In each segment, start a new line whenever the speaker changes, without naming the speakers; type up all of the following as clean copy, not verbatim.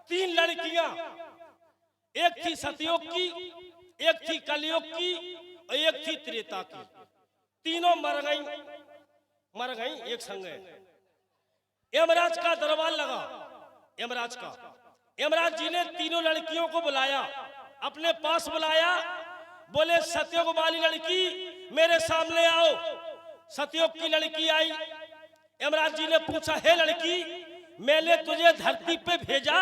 तीन लड़कियां, एक थी सतयुग की, एक थी कलयुग की और एक थी त्रेता की। तीनों मर गई एक संगे। यमराज का दरबार लगा। यमराज जी ने तीनों लड़कियों को बुलाया, अपने पास बुलाया। बोले सतयुग वाली लड़की मेरे सामने आओ। सतयुग की लड़की आई। यमराज जी ने पूछा, हे लड़की, मैंने तुझे धरती पे भेजा,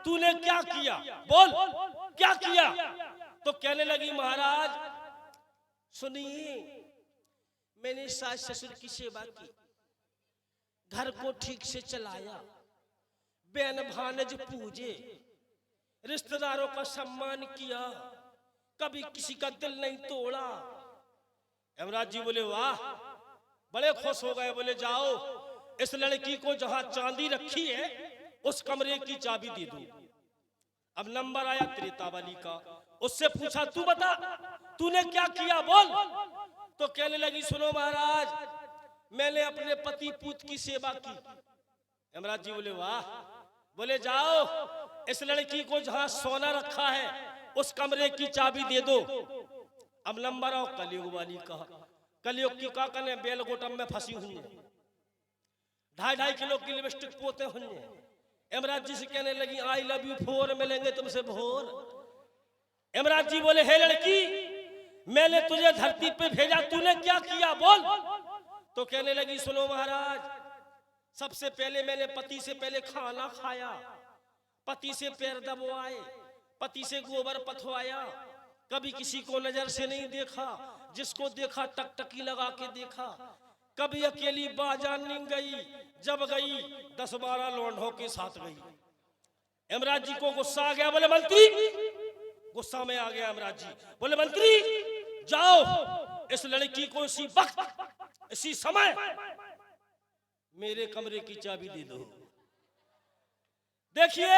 तूने क्या किया? बोल क्या किया? तो कहने लगी, महाराज सुनिए, मैंने सास ससुर की सेवा की, घर को ठीक से चलाया, बहन भानज पूजे, रिश्तेदारों का सम्मान किया, कभी किसी का दिल नहीं तोड़ा। यमराज जी बोले, वाह, बड़े खुश हो गए। बोले, जाओ इस लड़की को जहां चांदी रखी है उस कमरे की चाबी दे दो। अब नंबर आया त्रेता वाली का। उससे पूछा, तू बता तूने क्या किया, बोल। तो कहने लगी, सुनो महाराज, मैंने अपने पति पूत की सेवा की। यमराज जी बोले, वाह। बोले, जाओ इस लड़की को जहां सोना रखा है उस कमरे की चाबी दे दो। अब नंबर आओ कलयुग वाली का। कलयुग की का कने बेलगोटम में फंसी हुई है, 2.5 किलो की लिपस्टिक पोते हुए। यमराज जी से कहने लगी, आई लव यू फोर, मिलेंगे तुमसे भोर। यमराज जी बोले, हे लड़की, मैंने तुझे धरती पे भेजा, तूने क्या किया, बोल। तो कहने लगी, सुनो महाराज, सबसे पहले मैंने पति से पहले खाना खाया, पति से पैर दबवाए, पति से गोबर पथवाया, कभी किसी को नजर से नहीं देखा, जिसको देखा टकटकी लगा के देखा, कभी अकेली बाजार नहीं गई, जब गई 10-12 लौंडों के साथ गई। यमराज जी को गुस्सा आ गया। बोले, मंत्री, गुस्सा में आ गया यमराज जी। बोले, मंत्री, जाओ इस लड़की को इसी वक्त इसी समय मेरे कमरे की चाबी दे दो। देखिए,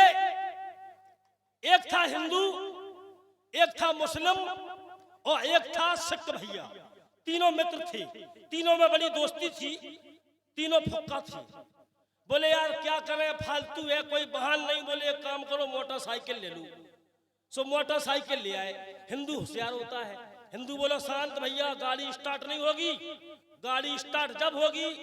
एक था हिंदू, एक था मुस्लिम और एक था सिख भैया। तीनों मित्र थे, तीनों में बड़ी दोस्ती थी, तीनों फुक्का थी। बोले, यार क्या करें, फालतू है, कोई बहान नहीं। बोले, एक काम करो, मोटरसाइकिल ले लो। सो मोटरसाइकिल ले आए। हिंदू होशियार होता है। हिंदू बोला, शांत भैया, गाड़ी स्टार्ट नहीं होगी, गाड़ी स्टार्ट जब होगी